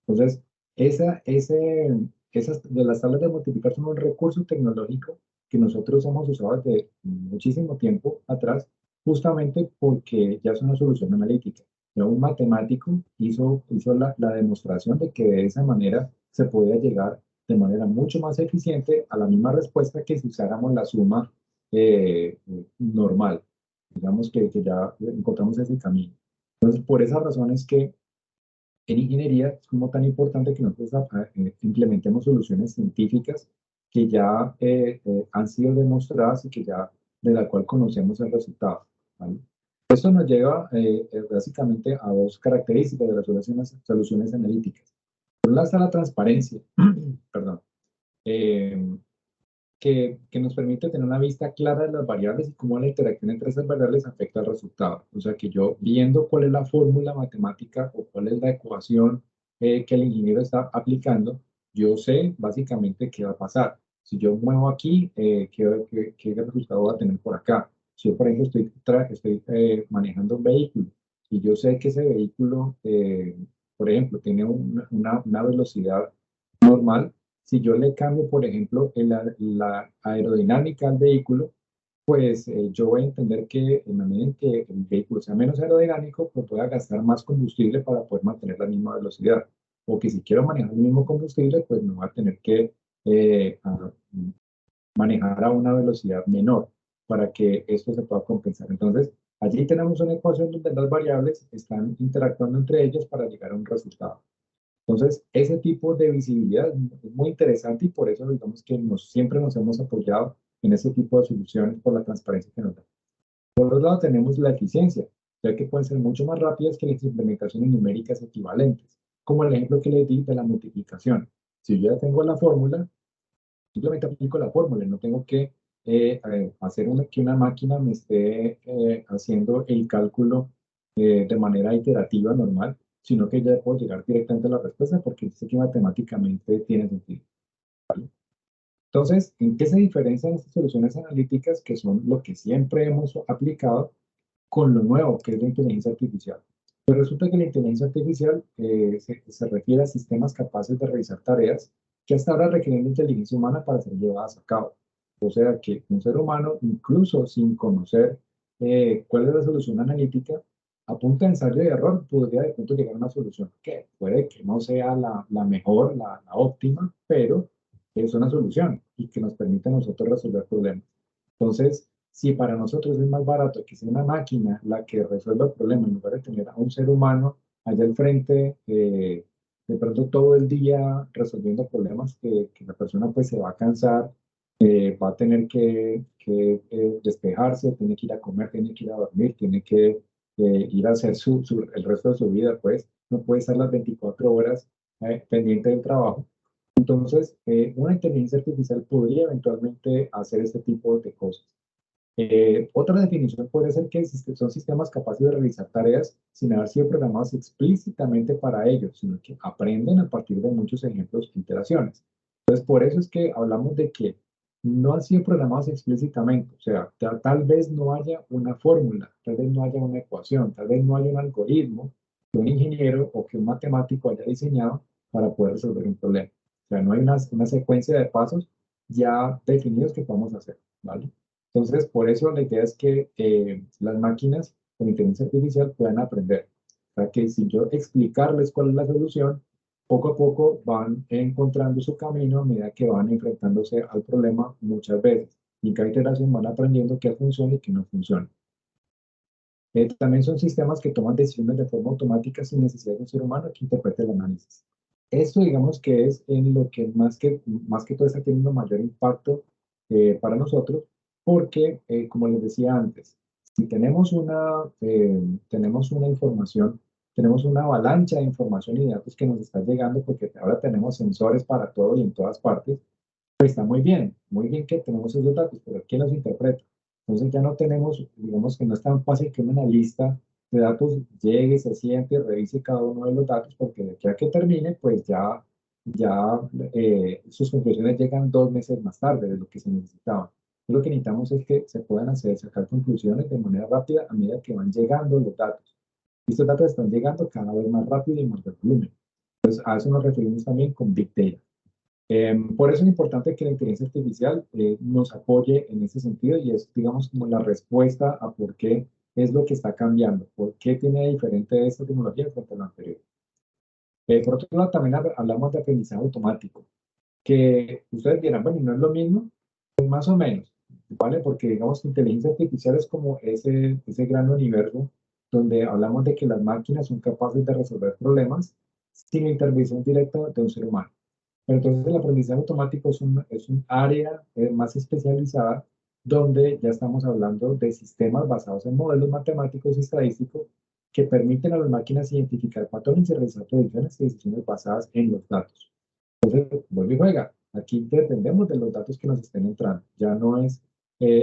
Entonces, esas de las tablas de multiplicar son un recurso tecnológico que nosotros hemos usado desde muchísimo tiempo atrás, justamente porque ya es una solución analítica. Ya un matemático hizo la demostración de que de esa manera se podía llegar de manera mucho más eficiente a la misma respuesta que si usáramos la suma normal. Digamos que ya encontramos ese camino. Entonces, por esa razón es que en ingeniería es como tan importante que nosotros implementemos soluciones científicas que ya han sido demostradas y que ya de la cual conocemos el resultado. ¿Vale? Esto nos lleva básicamente a dos características de las soluciones analíticas. Por un lado está la transparencia, perdón, que nos permite tener una vista clara de las variables y cómo la interacción entre esas variables afecta al resultado. O sea, que yo viendo cuál es la fórmula matemática o cuál es la ecuación que el ingeniero está aplicando, yo sé básicamente qué va a pasar. Si yo muevo aquí, ¿qué resultado va a tener por acá? Si yo, por ejemplo, estoy manejando un vehículo y yo sé que ese vehículo, por ejemplo, tiene una velocidad normal. Si yo le cambio, por ejemplo, la aerodinámica al vehículo, pues yo voy a entender que en la medida en que el vehículo sea menos aerodinámico, pues voy a gastar más combustible para poder mantener la misma velocidad. O que si quiero manejar el mismo combustible, pues me voy a tener que manejar a una velocidad menor para que esto se pueda compensar. Entonces, allí tenemos una ecuación donde las variables están interactuando entre ellas para llegar a un resultado. Entonces, ese tipo de visibilidad es muy interesante y por eso digamos que siempre nos hemos apoyado en ese tipo de soluciones por la transparencia que nos da. Por otro lado, tenemos la eficiencia, ya que pueden ser mucho más rápidas que las implementaciones numéricas equivalentes, como el ejemplo que les di de la multiplicación. Si yo ya tengo la fórmula, simplemente aplico la fórmula, no tengo que hacer que una máquina me esté haciendo el cálculo de manera iterativa normal, sino que ya puedo llegar directamente a la respuesta porque sé que matemáticamente tiene sentido. ¿Vale? Entonces, ¿en qué se diferencian estas soluciones analíticas que son lo que siempre hemos aplicado con lo nuevo que es la inteligencia artificial? Pues resulta que la inteligencia artificial se refiere a sistemas capaces de realizar tareas que hasta ahora requieren inteligencia humana para ser llevadas a cabo. O sea que un ser humano, incluso sin conocer cuál es la solución analítica, a punta de ensayo y error podría de pronto llegar a una solución que puede que no sea la mejor, la óptima, pero es una solución y que nos permite a nosotros resolver problemas. Entonces, si para nosotros es más barato que sea una máquina la que resuelva el problema en lugar de tener a un ser humano allá al frente, de pronto todo el día resolviendo problemas que la persona pues se va a cansar, va a tener que despejarse, tiene que ir a comer, tiene que ir a dormir, tiene que ir a hacer el resto de su vida, pues no puede estar las 24 horas pendiente del trabajo. Entonces, una inteligencia artificial podría eventualmente hacer este tipo de cosas. Otra definición puede ser que son sistemas capaces de realizar tareas sin haber sido programados explícitamente para ellos, sino que aprenden a partir de muchos ejemplos e iteraciones. Entonces, por eso es que hablamos de que no han sido programados explícitamente, o sea, tal vez no haya una fórmula, tal vez no haya una ecuación, tal vez no haya un algoritmo que un ingeniero o que un matemático haya diseñado para poder resolver un problema. O sea, no hay una secuencia de pasos ya definidos que podamos hacer, ¿vale? Entonces, por eso la idea es que las máquinas con inteligencia artificial puedan aprender. O sea, que si yo explicarles cuál es la solución, poco a poco van encontrando su camino a medida que van enfrentándose al problema muchas veces. y en cada iteración van aprendiendo qué funciona y qué no funciona. También son sistemas que toman decisiones de forma automática sin necesidad de un ser humano que interprete el análisis. Esto, digamos que es en lo que más que todo está teniendo mayor impacto para nosotros, porque, como les decía antes, si tenemos una información, tenemos una avalancha de información y datos que nos está llegando, porque ahora tenemos sensores para todo y en todas partes, pues está muy bien que tenemos esos datos, pero ¿quién los interpreta? Entonces ya no tenemos, digamos que no es tan fácil que un analista de datos llegue, se siente, revise cada uno de los datos, porque de aquí a que termine, pues ya sus conclusiones llegan 2 meses más tarde de lo que se necesitaba. Lo que necesitamos es que se puedan sacar conclusiones de manera rápida a medida que van llegando los datos. Y estos datos están llegando cada vez más rápido y más de volumen. Entonces a eso nos referimos también con Big Data. Por eso es importante que la inteligencia artificial nos apoye en ese sentido y es, digamos, como la respuesta a por qué es lo que está cambiando, por qué tiene de diferente esta tecnología frente a la anterior. Por otro lado, también hablamos de aprendizaje automático, que ustedes dirán, bueno, no es lo mismo, pues más o menos, ¿vale? Porque digamos que inteligencia artificial es como ese gran universo donde hablamos de que las máquinas son capaces de resolver problemas sin la intervención directa de un ser humano. Pero entonces el aprendizaje automático es un área más especializada donde ya estamos hablando de sistemas basados en modelos matemáticos y estadísticos que permiten a las máquinas identificar patrones y realizar predicciones y decisiones basadas en los datos. Entonces, vuelve y juega. Aquí dependemos de los datos que nos estén entrando. Ya no es,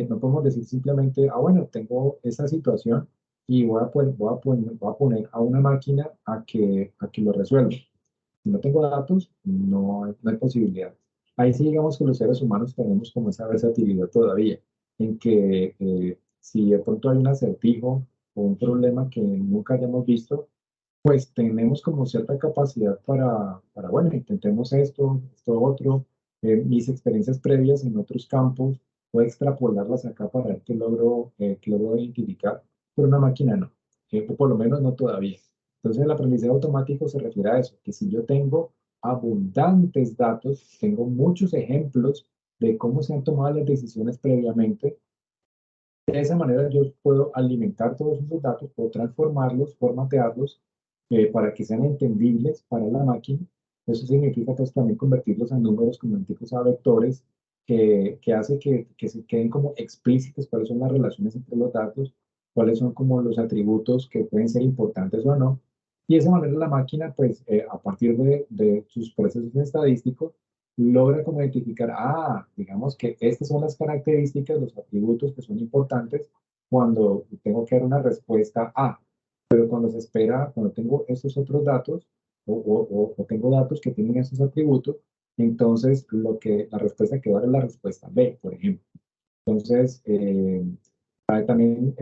no podemos decir simplemente, ah, bueno, tengo esa situación y voy a poner a una máquina a que lo resuelva. Si no tengo datos, no hay posibilidad. Ahí sí digamos que los seres humanos tenemos como esa versatilidad todavía, en que si de pronto hay un acertijo o un problema que nunca hayamos visto, pues tenemos como cierta capacidad bueno, intentemos esto otro, mis experiencias previas en otros campos, voy a extrapolarlas acá para ver qué logro identificar, pero una máquina no, o por lo menos no todavía. Entonces el aprendizaje automático se refiere a eso, que si yo tengo abundantes datos, tengo muchos ejemplos de cómo se han tomado las decisiones previamente, de esa manera yo puedo alimentar todos esos datos, puedo transformarlos, formatearlos para que sean entendibles para la máquina. Eso significa pues también convertirlos a números convertirlos a vectores que hace que se queden como explícitos cuáles son las relaciones entre los datos, cuáles son como los atributos que pueden ser importantes o no. Y de esa manera la máquina pues a partir de sus procesos estadísticos logra como identificar, digamos que estas son las características, los atributos que son importantes cuando tengo que dar una respuesta A. Pero cuando se espera, cuando tengo estos otros datos o tengo datos que tienen esos atributos, entonces la respuesta que va a dar es la respuesta B, por ejemplo. Entonces, también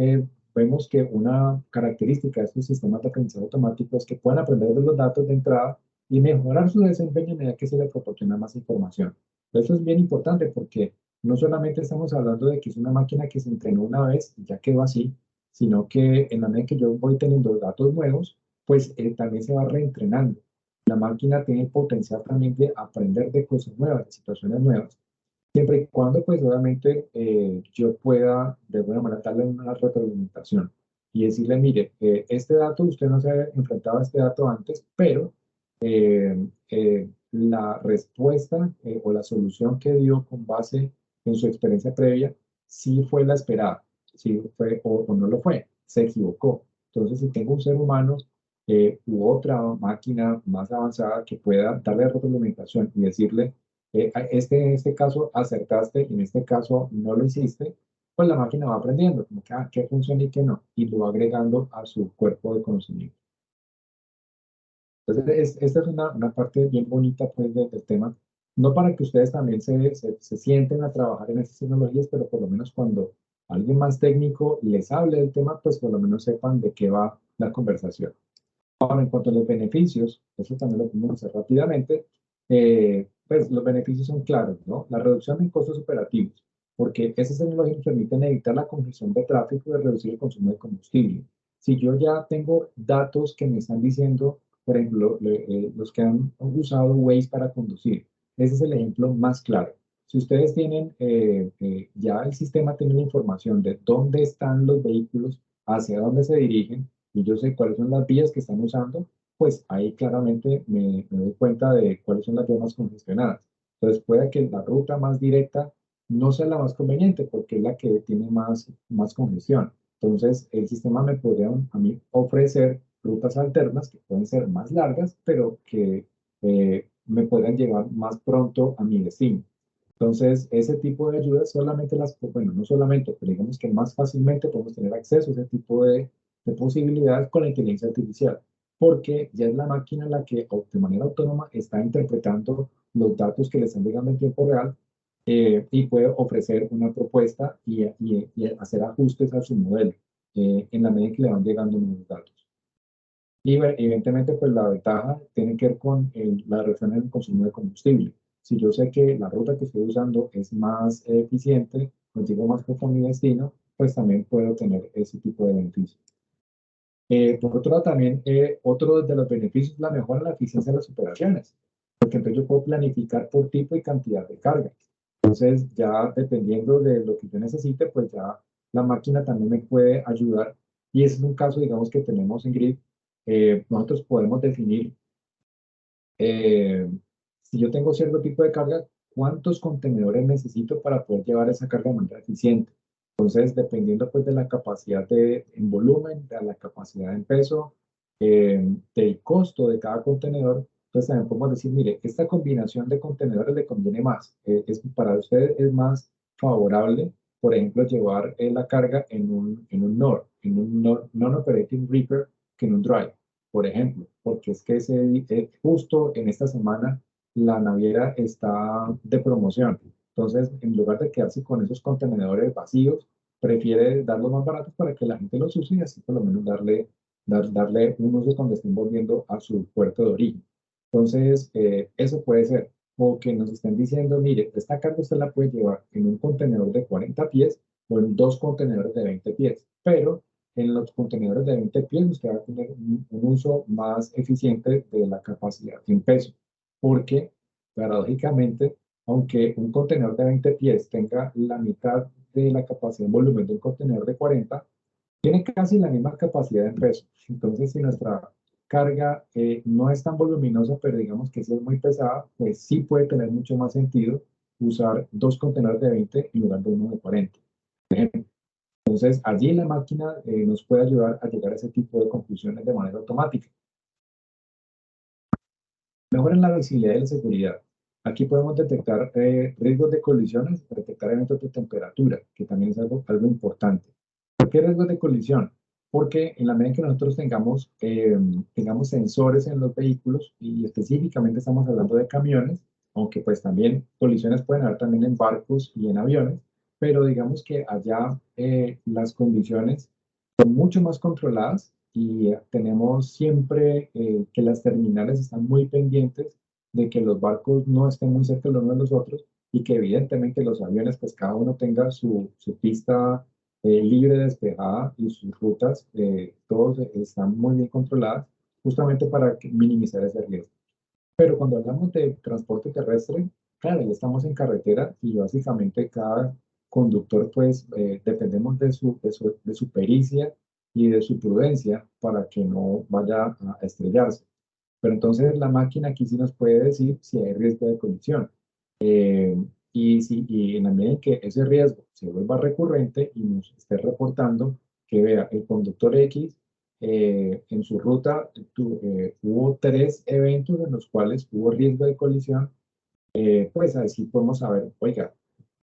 vemos que una característica de estos sistemas de aprendizaje automático es que pueden aprender de los datos de entrada y mejorar su desempeño a medida que se le proporciona más información. Eso es bien importante porque no solamente estamos hablando de que es una máquina que se entrenó una vez y ya quedó así, sino que en la medida que yo voy teniendo datos nuevos, pues también se va reentrenando. La máquina tiene el potencial también de aprender de cosas nuevas, de situaciones nuevas. Siempre y cuando, pues obviamente, yo pueda de alguna manera darle una retroalimentación y decirle, mire, este dato, usted no se ha enfrentado a este dato antes, pero la respuesta o la solución que dio con base en su experiencia previa, sí fue la esperada, sí fue o no lo fue, se equivocó. Entonces, si tengo un ser humano u otra máquina más avanzada que pueda darle retroalimentación y decirle, en este caso acertaste y en este caso no lo hiciste, pues la máquina va aprendiendo, como que, qué funciona y qué no, y lo va agregando a su cuerpo de conocimiento. Entonces, esta es una parte bien bonita pues, del tema, no para que ustedes también se sienten a trabajar en estas tecnologías, pero por lo menos cuando alguien más técnico les hable del tema, pues por lo menos sepan de qué va la conversación. Ahora, en cuanto a los beneficios, eso también lo podemos hacer rápidamente, pues los beneficios son claros, ¿no? La reducción en costos operativos, porque esas tecnologías nos permiten evitar la congestión de tráfico y reducir el consumo de combustible. Si yo ya tengo datos que me están diciendo, por ejemplo, los que han usado Waze para conducir, ese es el ejemplo más claro. si ustedes tienen, ya el sistema tiene la información de dónde están los vehículos, hacia dónde se dirigen, y yo sé cuáles son las vías que están usando, pues ahí claramente me doy cuenta de cuáles son las vías más congestionadas. Entonces puede que la ruta más directa no sea la más conveniente porque es la que tiene más congestión. Entonces el sistema me podría a mí ofrecer rutas alternas que pueden ser más largas, pero que me puedan llevar más pronto a mi destino. Entonces, ese tipo de ayudas solamente bueno, no solamente, pero digamos que más fácilmente podemos tener acceso a ese tipo de posibilidades con la inteligencia artificial, porque ya es la máquina la que de manera autónoma está interpretando los datos que le están llegando en tiempo real, y puede ofrecer una propuesta y hacer ajustes a su modelo en la medida en que le van llegando nuevos datos. Y evidentemente, pues la ventaja tiene que ver con la reducción en el consumo de combustible. Si yo sé que la ruta que estoy usando es más eficiente, pues llego más pronto a mi destino, pues también puedo tener ese tipo de beneficios. Por otro lado, también otro de los beneficios es la mejora en la eficiencia de las operaciones, porque entonces yo puedo planificar por tipo y cantidad de carga. Entonces, ya dependiendo de lo que yo necesite, pues ya la máquina también me puede ayudar. Y es un caso, digamos, que tenemos en Grid. Nosotros podemos definir, eh, si yo tengo cierto tipo de carga, cuántos contenedores necesito para poder llevar esa carga de manera eficiente. Entonces, dependiendo pues de la capacidad en volumen, de la capacidad en peso, del costo de cada contenedor, pues también podemos decir, mire, esta combinación de contenedores le conviene más. Para usted es más favorable, por ejemplo, llevar la carga en un NOR, en un Non-Operating Reefer, que en un Dry, por ejemplo, porque es que justo en esta semana la naviera está de promoción. Entonces, en lugar de quedarse con esos contenedores vacíos, prefiere darlos más baratos para que la gente los use y así por lo menos darle un uso cuando estén volviendo a su puerto de origen. Entonces, eso puede ser. O que nos estén diciendo, mire, esta carga usted la puede llevar en un contenedor de 40 pies o en dos contenedores de 20 pies, pero en los contenedores de 20 pies usted va a tener un uso más eficiente de la capacidad en peso, porque paradójicamente, aunque un contenedor de 20 pies tenga la mitad de la capacidad en volumen de un contenedor de 40, tiene casi la misma capacidad en peso. Entonces, si nuestra carga no es tan voluminosa, pero digamos que sí es muy pesada, pues sí puede tener mucho más sentido usar dos contenedores de 20 en lugar de uno de 40. Entonces, allí la máquina nos puede ayudar a llegar a ese tipo de conclusiones de manera automática. Mejoran la visibilidad y la seguridad. Aquí podemos detectar riesgos de colisiones, detectar eventos de temperatura, que también es algo importante. ¿Por qué riesgos de colisión? Porque en la medida que nosotros tengamos sensores en los vehículos, y específicamente estamos hablando de camiones, aunque pues también colisiones pueden haber también en barcos y en aviones, pero digamos que allá las condiciones son mucho más controladas y tenemos siempre que las terminales están muy pendientes de que los barcos no estén muy cerca los unos de los otros y que evidentemente los aviones, pues cada uno tenga su pista libre, despejada y sus rutas, todos están muy bien controladas justamente para minimizar ese riesgo. Pero cuando hablamos de transporte terrestre, claro, ya estamos en carretera y básicamente cada conductor, pues, dependemos de su pericia y de su prudencia para que no vaya a estrellarse. Pero entonces la máquina aquí sí nos puede decir si hay riesgo de colisión. Y en la medida en que ese riesgo se vuelva recurrente y nos esté reportando que vea el conductor X en su ruta hubo 3 eventos en los cuales hubo riesgo de colisión, pues así podemos saber, oiga,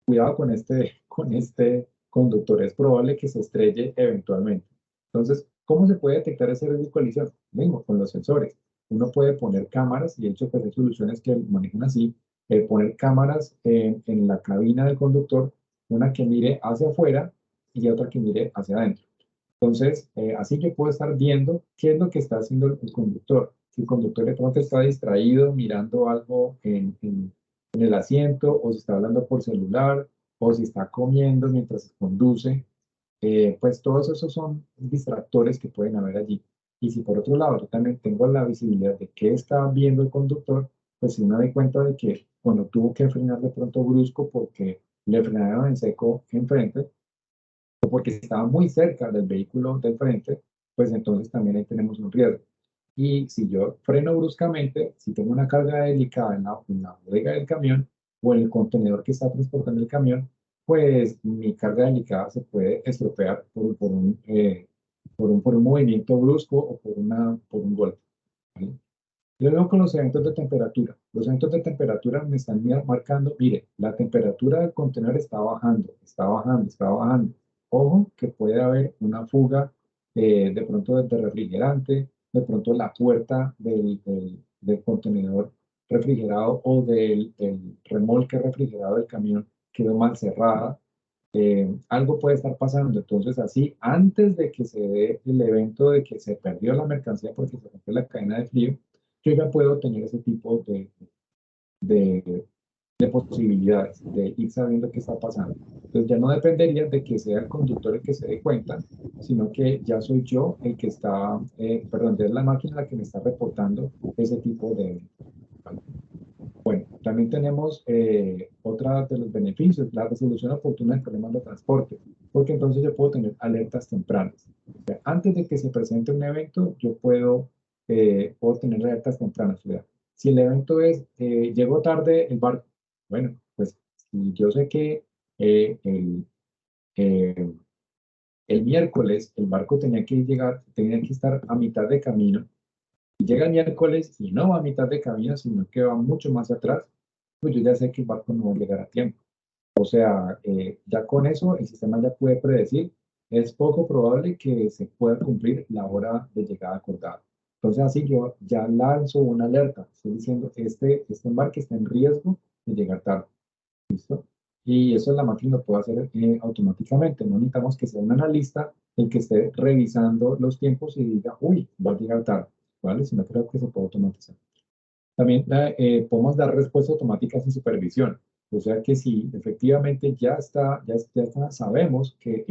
cuidado con este conductor, es probable que se estrelle eventualmente. Entonces, ¿cómo se puede detectar ese riesgo de colisión? Vengo con los sensores. Uno puede poner cámaras, y de hecho, pues hay soluciones que manejan así, poner cámaras en la cabina del conductor, una que mire hacia afuera y otra que mire hacia adentro. Entonces, así yo puedo estar viendo qué es lo que está haciendo el conductor. Si el conductor de pronto está distraído mirando algo en el asiento, o si está hablando por celular, o si está comiendo mientras conduce, pues todos esos son distractores que pueden haber allí. Y si por otro lado yo también tengo la visibilidad de qué está viendo el conductor, pues sí me doy cuenta de que, cuando tuvo que frenar de pronto brusco porque le frenaron en seco enfrente, o porque estaba muy cerca del vehículo del frente, pues entonces también ahí tenemos un riesgo. Y si yo freno bruscamente, si tengo una carga delicada en la bodega del camión o en el contenedor que está transportando el camión, pues mi carga delicada se puede estropear por un movimiento brusco o por un golpe. ¿Vale? Luego con los eventos de temperatura. Los eventos de temperatura me están marcando, mire, la temperatura del contenedor está bajando, está bajando, está bajando. Ojo que puede haber una fuga de pronto de refrigerante, de pronto la puerta del contenedor refrigerado o del remolque refrigerado del camión quedó mal cerrada. Algo puede estar pasando. Entonces, así, antes de que se dé el evento de que se perdió la mercancía porque se rompió la cadena de frío, yo ya puedo tener ese tipo de, de posibilidades de ir sabiendo qué está pasando. Entonces ya no dependería de que sea el conductor el que se dé cuenta, sino que ya soy yo el que está, perdón, ya es la máquina la que me está reportando ese tipo de... ¿vale? Bueno, también tenemos otra de los beneficios, la resolución oportuna de problemas de transporte, porque entonces yo puedo tener alertas tempranas. O sea, antes de que se presente un evento, yo puedo tener alertas tempranas. O sea, si el evento es, llegó tarde el barco, bueno, pues si yo sé que eh, el, eh, el miércoles el barco tenía que estar a mitad de camino, y llega el miércoles y no va a mitad de camino, sino que va mucho más atrás, pues yo ya sé que el barco no va a llegar a tiempo. O sea, ya con eso el sistema ya puede predecir, es poco probable que se pueda cumplir la hora de llegada acordada. Entonces así yo ya lanzo una alerta, estoy diciendo, este embarque está en riesgo de llegar tarde. ¿Listo? Y eso la máquina lo puede hacer automáticamente. No necesitamos que sea un analista el que esté revisando los tiempos y diga, uy, va a llegar tarde, ¿vale? Sino creo que se puede automatizar. También podemos dar respuestas automáticas sin supervisión. O sea que si efectivamente ya está, sabemos que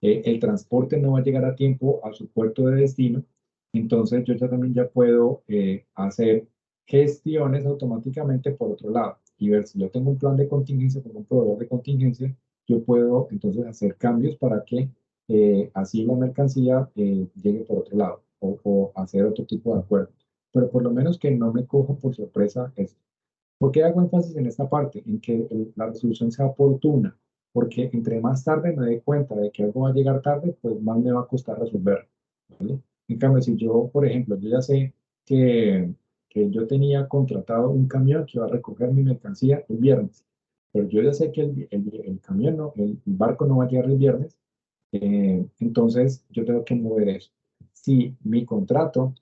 el transporte no va a llegar a tiempo a su puerto de destino, entonces yo ya también ya puedo hacer gestiones automáticamente por otro lado y ver si yo tengo un plan de contingencia, tengo un proveedor de contingencia, yo puedo entonces hacer cambios para que así la mercancía llegue por otro lado o hacer otro tipo de acuerdo, pero por lo menos que no me coja por sorpresa esto. ¿Por qué hago énfasis en esta parte? En que la resolución sea oportuna, porque entre más tarde me dé cuenta de que algo va a llegar tarde, pues más me va a costar resolver, ¿vale? En cambio, si yo, por ejemplo, yo ya sé que yo tenía contratado un camión que iba a recoger mi mercancía el viernes, pero yo ya sé que el camión, el barco no va a llegar el viernes, entonces yo tengo que mover eso. Si mi contrato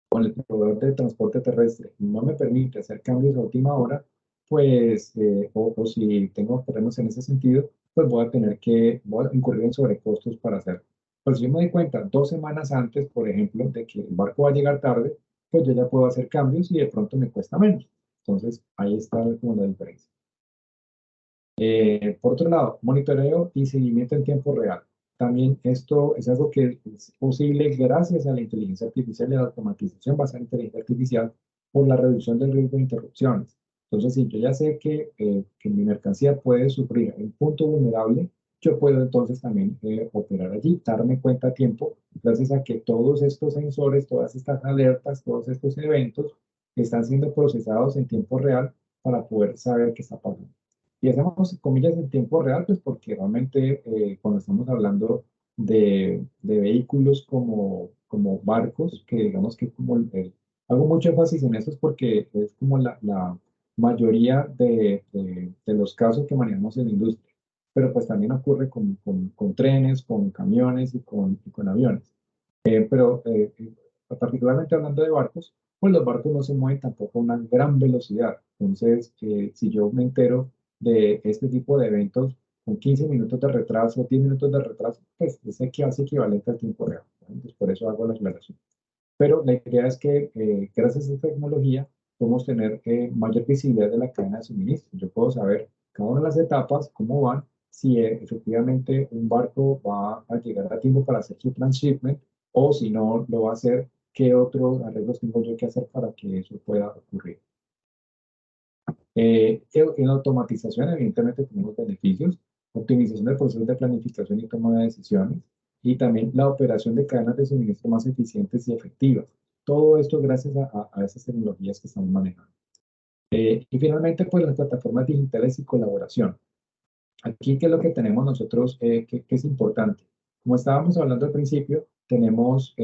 con el proveedor de transporte terrestre no me permite hacer cambios a última hora, pues, o si tengo problemas en ese sentido, pues voy a incurrir en sobrecostos para hacerlo. Pero si yo me doy cuenta 2 semanas antes, por ejemplo, de que el barco va a llegar tarde, pues yo ya puedo hacer cambios y de pronto me cuesta menos. Entonces, ahí está como la diferencia. Por otro lado, monitoreo y seguimiento en tiempo real. También esto es algo que es posible gracias a la inteligencia artificial y a la automatización basada en inteligencia artificial por la reducción del riesgo de interrupciones. Entonces, si yo ya sé que mi mercancía puede sufrir un punto vulnerable, yo puedo entonces también operar allí, darme cuenta a tiempo, gracias a que todos estos sensores, todas estas alertas, todos estos eventos están siendo procesados en tiempo real para poder saber qué está pasando. Y hacemos comillas en tiempo real, pues porque realmente cuando estamos hablando de vehículos como barcos, que digamos que como hago mucho énfasis en eso es porque es como la mayoría de los casos que manejamos en la industria. Pero pues también ocurre con trenes, con camiones y con aviones. Pero particularmente hablando de barcos, pues los barcos no se mueven tampoco a una gran velocidad. Entonces, si yo me entero de este tipo de eventos con 15 minutos de retraso, 10 minutos de retraso, pues es casi equivalente al tiempo real, ¿no? Entonces, por eso hago la aclaración. Pero la idea es que gracias a esta tecnología podemos tener mayor visibilidad de la cadena de suministro. Yo puedo saber cada una de las etapas, cómo van, si efectivamente un barco va a llegar a tiempo para hacer su transshipment o si no lo va a hacer, qué otros arreglos tengo yo que hacer para que eso pueda ocurrir. En automatización, evidentemente, tenemos beneficios, optimización del proceso de planificación y toma de decisiones, y también la operación de cadenas de suministro más eficientes y efectivas. Todo esto gracias a esas tecnologías que estamos manejando. Y finalmente, pues las plataformas digitales y colaboración. Aquí, ¿qué es lo que tenemos nosotros que es importante? Como estábamos hablando al principio, tenemos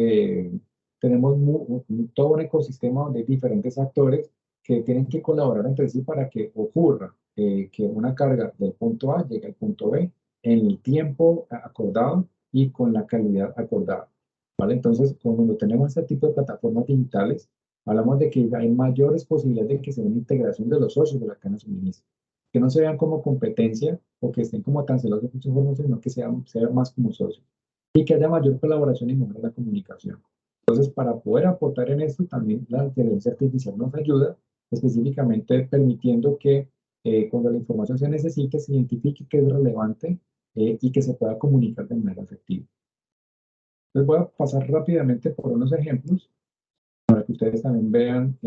todo un ecosistema de diferentes actores que tienen que colaborar entre sí para que ocurra que una carga del punto A llegue al punto B en el tiempo acordado y con la calidad acordada. ¿Vale? Entonces, cuando tenemos este tipo de plataformas digitales, hablamos de que hay mayores posibilidades de que sea una integración de los socios de la cadena de suministro, que no se vean como competencia o que estén como tan celosos de sus información, sino que sean más como socios y que haya mayor colaboración y mejora la comunicación. Entonces, para poder aportar en esto, también la inteligencia artificial nos ayuda, específicamente permitiendo que cuando la información se necesite, se identifique que es relevante y que se pueda comunicar de manera efectiva. Entonces, voy a pasar rápidamente por unos ejemplos para que ustedes también vean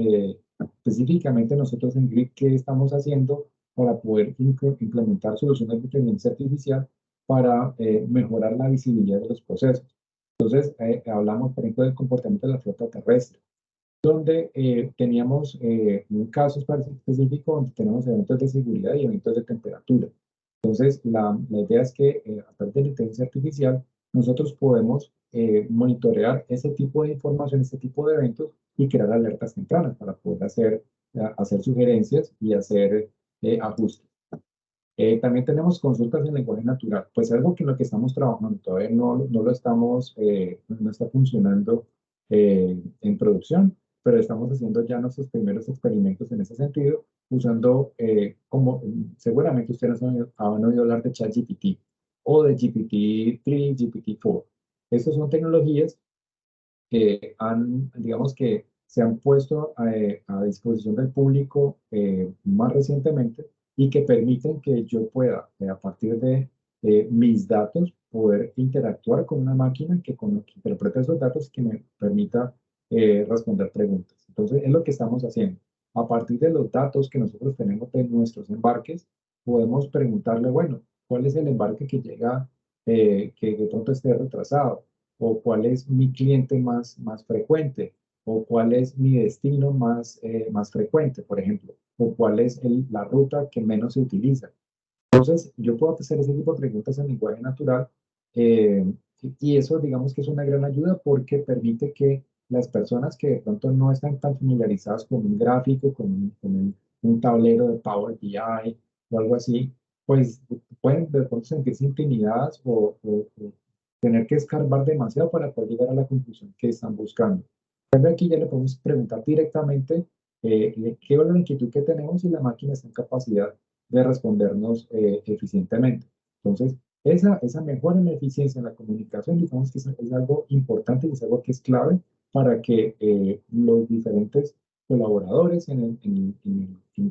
específicamente nosotros en GRID qué estamos haciendo para poder implementar soluciones de inteligencia artificial para mejorar la visibilidad de los procesos. Entonces, hablamos, por ejemplo, del comportamiento de la flota terrestre, donde teníamos un caso específico donde tenemos eventos de seguridad y eventos de temperatura. Entonces, la idea es que a través de la inteligencia artificial nosotros podemos monitorear ese tipo de información, ese tipo de eventos y crear alertas tempranas para poder hacer sugerencias y hacer ajustes. También tenemos consultas en lenguaje natural, pues algo que en lo que estamos trabajando todavía no lo estamos, no está funcionando en producción, pero estamos haciendo ya nuestros primeros experimentos en ese sentido, usando como seguramente ustedes han oído hablar de ChatGPT o de GPT-3, GPT-4. Estas son tecnologías que digamos que se han puesto a disposición del público más recientemente y que permiten que yo pueda, a partir de mis datos, poder interactuar con una máquina que interprete esos datos y que me permita responder preguntas. Entonces, es lo que estamos haciendo. A partir de los datos que nosotros tenemos de nuestros embarques, podemos preguntarle, bueno, ¿cuál es el embarque que llega, que de pronto esté retrasado? ¿O cuál es mi cliente más frecuente? ¿O cuál es mi destino más frecuente, por ejemplo? ¿O cuál es la ruta que menos se utiliza? Entonces, yo puedo hacer ese tipo de preguntas en lenguaje natural eh, y eso, digamos que es una gran ayuda porque permite que las personas que de pronto no están tan familiarizadas con un gráfico, un tablero de Power BI o algo así, pues pueden de pronto sentirse intimidadas o tener que escarbar demasiado para poder llegar a la conclusión que están buscando. Pero aquí ya le podemos preguntar directamente qué es la inquietud que tenemos y la máquina está en capacidad de respondernos eficientemente. Entonces, esa mejora en la eficiencia en la comunicación, digamos que es algo importante y es algo que es clave para que los diferentes colaboradores en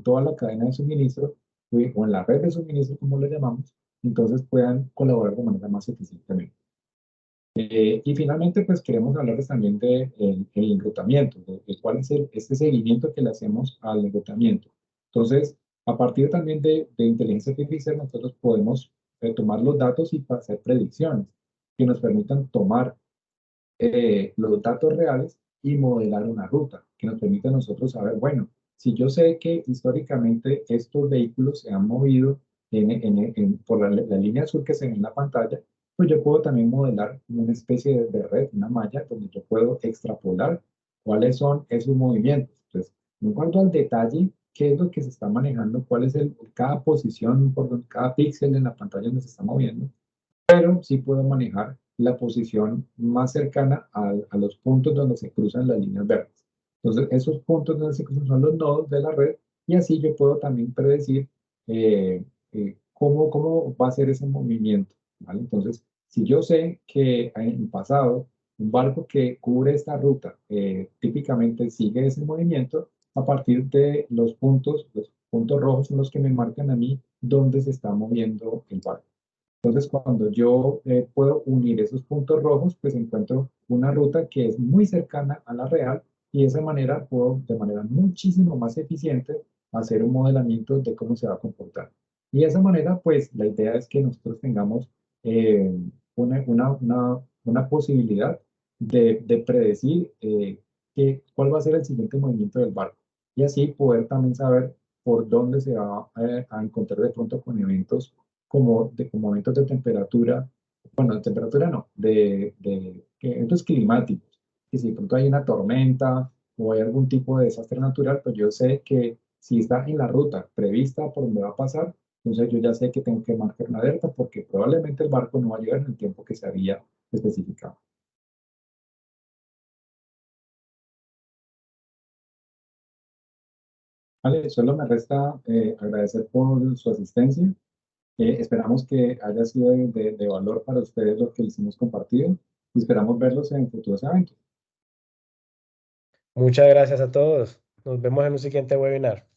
toda la cadena de suministro o en la red de suministro, como le llamamos, entonces puedan colaborar de manera más eficientemente. Y finalmente, pues queremos hablarles también de el enrutamiento, de cuál es este seguimiento que le hacemos al enrutamiento. Entonces, a partir también de inteligencia artificial, nosotros podemos tomar los datos y hacer predicciones que nos permitan tomar los datos reales y modelar una ruta, que nos permita a nosotros saber, bueno, si yo sé que históricamente estos vehículos se han movido por la línea azul que se ve en la pantalla, pues yo puedo también modelar una especie de red, una malla, donde yo puedo extrapolar cuáles son esos movimientos. Entonces, en cuanto al detalle, qué es lo que se está manejando, cuál es cada posición, cada píxel en la pantalla donde se está moviendo, pero sí puedo manejar la posición más cercana a los puntos donde se cruzan las líneas verdes. Entonces, esos puntos donde se cruzan son los nodos de la red y así yo puedo también predecir cómo va a ser ese movimiento, ¿vale? Entonces, si yo sé que en el pasado un barco que cubre esta ruta típicamente sigue ese movimiento, a partir de los puntos rojos son los que me marcan a mí dónde se está moviendo el barco. Entonces, cuando yo puedo unir esos puntos rojos, pues encuentro una ruta que es muy cercana a la real y de esa manera puedo, de manera muchísimo más eficiente, hacer un modelamiento de cómo se va a comportar. Y de esa manera, pues la idea es que nosotros tengamos una posibilidad de predecir cuál va a ser el siguiente movimiento del barco. Y así poder también saber por dónde se va a encontrar de pronto con eventos como eventos de temperatura, bueno, de temperatura no, de eventos climáticos. Que si de pronto hay una tormenta o hay algún tipo de desastre natural, pues yo sé que si está en la ruta prevista por donde va a pasar, entonces yo ya sé que tengo que marcar una alerta porque probablemente el barco no va a llegar en el tiempo que se había especificado. Vale, solo me resta agradecer por su asistencia. Esperamos que haya sido de valor para ustedes lo que les hemos compartido y esperamos verlos en futuros eventos. Muchas gracias a todos. Nos vemos en un siguiente webinar.